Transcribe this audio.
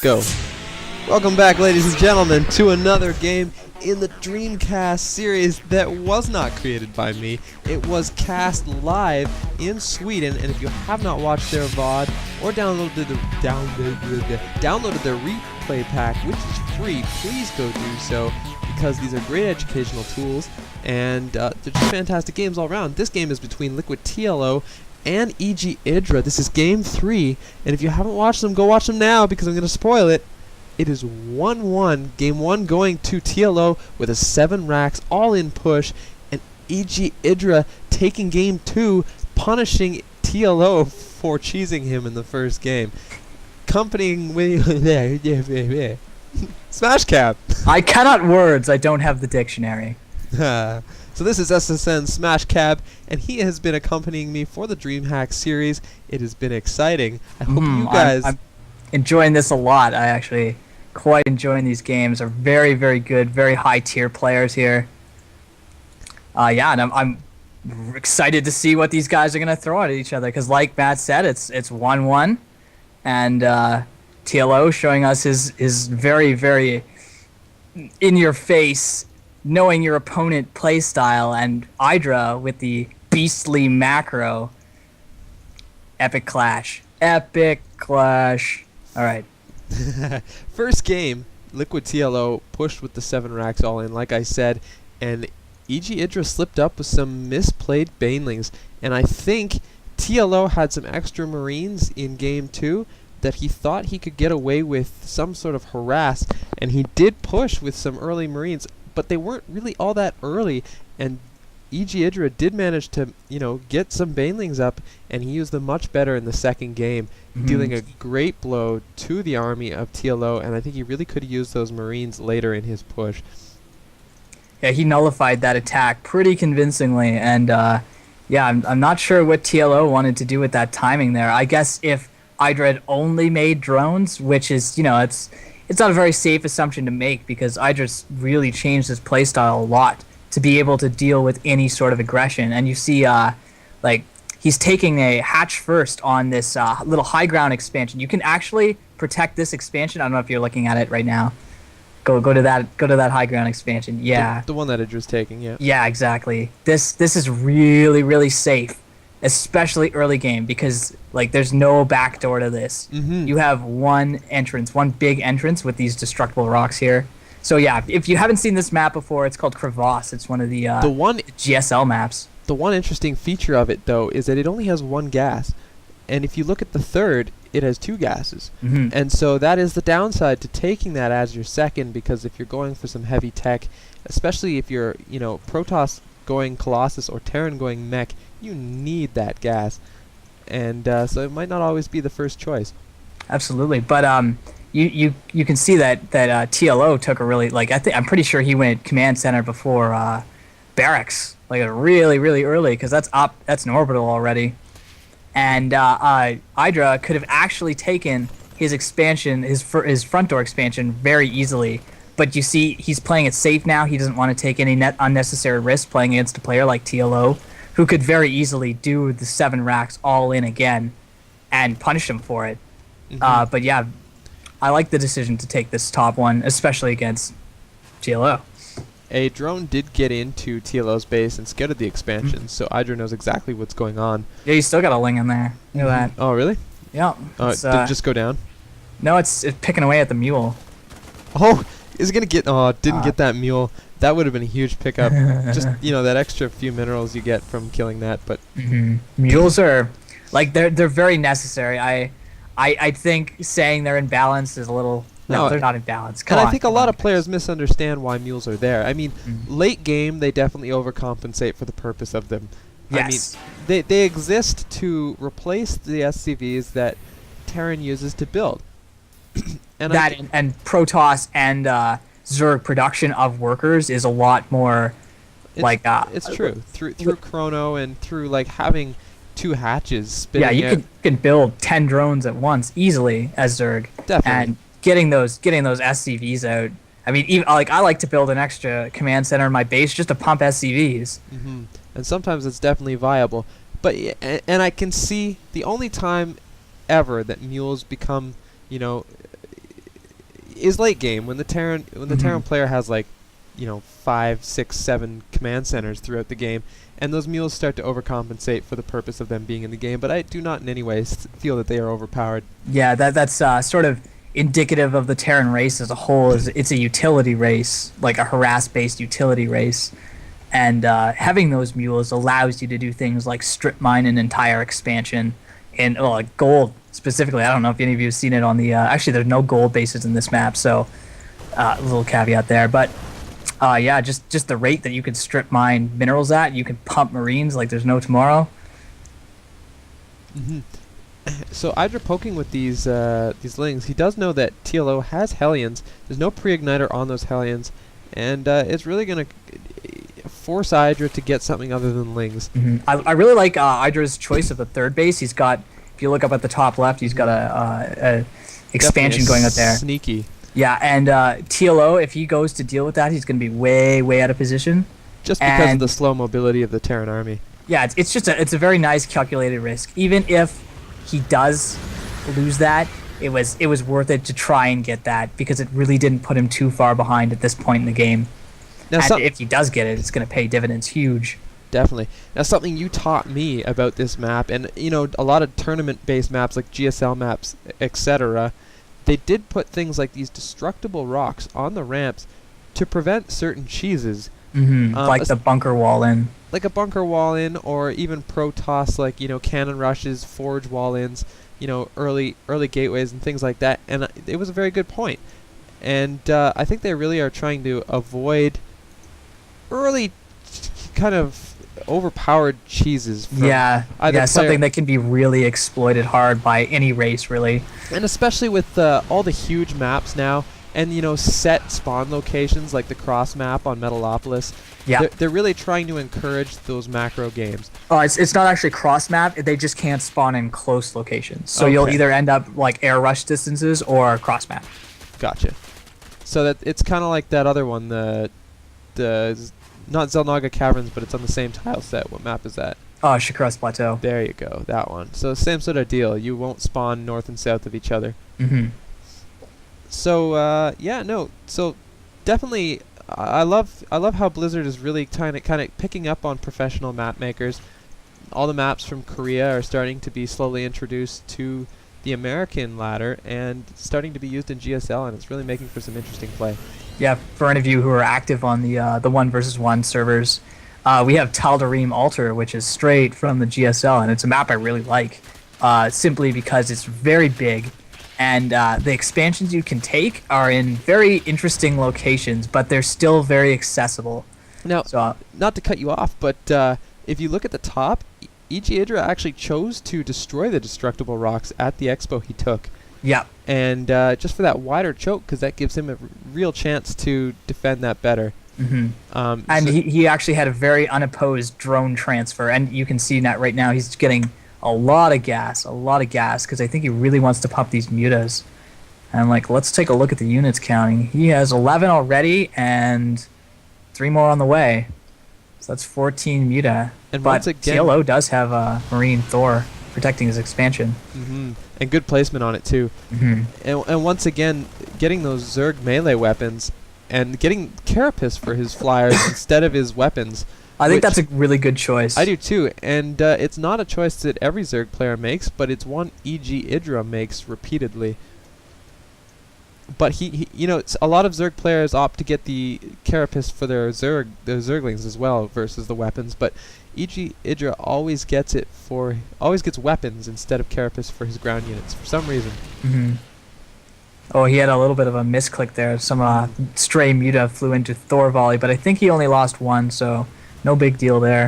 Go. Welcome back, ladies and gentlemen, to another game in the Dreamcast series that was not created by me. It was cast live in Sweden, and if you have not watched their VOD or downloaded their replay pack, which is free, please go do so, because these are great educational tools, and they're just fantastic games all around. This game is between Liquid TLO and egidra. This is Game 3, and if you haven't watched them, go watch them now, because I'm going to spoil it. It is 1-1, Game 1 going to TLO with a 7 racks all-in push, and egidra taking Game 2, punishing TLO for cheesing him in the first game. Accompanying with Smash Cap. I cannot words, I don't have the dictionary. So this is SSN Smash Cab, and he has been accompanying me for the DreamHack series. It has been exciting. I hope you guys... I'm enjoying this a lot. I actually quite enjoying these games. Are very, very good, very high tier players here. Yeah, and I'm excited to see what these guys are going to throw at each other, because like Matt said, it's 1-1, and TLO showing us his very, very in-your-face, knowing your opponent play style, and egidra with the beastly macro. Epic clash. Epic clash. All right. First game, Liquid TLO pushed with the 7 racks all in, like I said, and egidra slipped up with some misplayed banelings, and I think TLO had some extra marines in Game 2 that he thought he could get away with some sort of harass, and he did push with some early marines, but they weren't really all that early, and egidra did manage to, get some banelings up, and he used them much better in the second game, dealing a great blow to the army of TLO, and I think he really could have used those marines later in his push. Yeah, he nullified that attack pretty convincingly, and yeah, I'm not sure what TLO wanted to do with that timing there. I guess if egidra had only made drones, which is, it's not a very safe assumption to make, because egidra's really changed his playstyle a lot to be able to deal with any sort of aggression. And you see, he's taking a hatch first on this little high ground expansion. You can actually protect this expansion. I don't know if you're looking at it right now. Go to that high ground expansion. Yeah. The one that Idra's taking, yeah. Yeah, exactly. This is really, really safe, especially early game, because there's no backdoor to this. You have one big entrance with these destructible rocks here. So yeah, if you haven't seen this map before, it's called Crevasse. It's one of the GSL maps. The one interesting feature of it, though, is that it only has one gas, and if you look at the third, it has 2 gases. And so that is the downside to taking that as your second, because if you're going for some heavy tech, especially if you're, Protoss going Colossus or Terran going Mech, you need that gas, and so it might not always be the first choice. Absolutely, but you can see that TLO took a really, I'm pretty sure he went command center before barracks, really, really early, because that's an orbital already, and egidra could have actually taken his expansion, his front door expansion, very easily. But you see, he's playing it safe now. He doesn't want to take any unnecessary risk playing against a player like TLO, who could very easily do the 7 racks all in again and punish him for it. But yeah, I like the decision to take this top one, especially against TLO. A drone did get into TLO's base and scouted the expansion, so egidra knows exactly what's going on. Yeah, you still got a Ling in there. Look at that. Oh, really? Yeah. Did it just go down? No, it's picking away at the mule. Oh, is it going to get... Oh, it didn't get that mule. That would have been a huge pickup. Just, that extra few minerals you get from killing that, but... Mules are... they're very necessary. I think saying they're in balance is a little... No, they're not in balance. I think a lot of players misunderstand why mules are there. I mean, late game, they definitely overcompensate for the purpose of them. Yes. I mean, they exist to replace the SCVs that Terran uses to build. and Protoss and Zerg production of workers is a lot more it's true. Through Chrono and through having 2 hatches spinning. Yeah, you can build 10 drones at once easily as Zerg. Definitely. And getting those SCVs out. I mean, even I like to build an extra command center in my base just to pump SCVs. And sometimes it's definitely viable. But and I can see the only time ever that mules become, is late game when the Terran player has like, 5, 6, 7 command centers throughout the game, and those mules start to overcompensate for the purpose of them being in the game. But I do not in any way feel that they are overpowered. Yeah, that's sort of indicative of the Terran race as a whole. Is it's a utility race, like a harass-based utility race, and having those mules allows you to do things like strip mine an entire expansion, and like gold specifically. I don't know if any of you have seen it on the. Actually, there's no gold bases in this map, so a little caveat there. But yeah, just the rate that you can strip mine minerals at, you can pump marines like there's no tomorrow. Mm-hmm. So Idra poking with these lings, he does know that TLO has Hellions. There's no pre-igniter on those Hellions, and it's really going to force Idra to get something other than lings. I really like Idra's choice of the third base. He's got, if you look up at the top left, he's got a expansion going out there. Sneaky. Yeah, and TLO, if he goes to deal with that, he's going to be way out of position. Just because of the slow mobility of the Terran army. Yeah, it's a very nice calculated risk. Even if he does lose that, it was worth it to try and get that, because it really didn't put him too far behind at this point in the game. Now, and if he does get it, it's going to pay dividends huge. Definitely. Now, something you taught me about this map, and a lot of tournament-based maps like GSL maps, etc., they did put things like these destructible rocks on the ramps to prevent certain cheeses. Like the bunker wall in. Like a bunker wall in, or even Protoss, like cannon rushes, forge wall ins, early gateways and things like that. And it was a very good point. And I think they really are trying to avoid early kind of overpowered cheeses. From something that can be really exploited hard by any race, really. And especially with all the huge maps now, and set spawn locations like the cross map on Metalopolis. Yeah, they're really trying to encourage those macro games. Oh, it's not actually cross map. They just can't spawn in close locations. So you'll either end up like air rush distances or cross map. Gotcha. So that it's kind of like that other one, the not Zelnaga Caverns, but it's on the same tile set. What map is that? Oh, Shakaras Plateau. There you go, that one. So same sort of deal. You won't spawn north and south of each other. So so definitely, I love how Blizzard is really kind of picking up on professional map makers. All the maps from Korea are starting to be slowly introduced to the American ladder and starting to be used in GSL, and it's really making for some interesting play. Yeah, for any of you who are active on the 1v1 servers, we have Tal'Darim Altar, which is straight from the GSL, and it's a map I really like, simply because it's very big. And the expansions you can take are in very interesting locations, but they're still very accessible. Now, not to cut you off, but if you look at the top, egidra actually chose to destroy the destructible rocks at the expo he took. Yeah. And just for that wider choke, because that gives him a real chance to defend that better. And he actually had a very unopposed drone transfer, and you can see that right now he's getting a lot of gas, because I think he really wants to pump these mutas. And let's take a look at the units counting. He has 11 already and 3 more on the way. So that's 14 muta. And but once again, TLO does have a Marine Thor protecting his expansion. And good placement on it too. And once again, getting those Zerg melee weapons and getting Carapace for his flyers instead of his weapons. I think that's a really good choice. I do too, and it's not a choice that every Zerg player makes, but it's one egidra makes repeatedly. But he a lot of Zerg players opt to get the Carapace for their Zerglings as well versus the weapons, but egidra always gets weapons instead of Carapace for his ground units for some reason. Oh, he had a little bit of a misclick there. Some stray muta flew into Thor volley, but I think he only lost one, so no big deal there.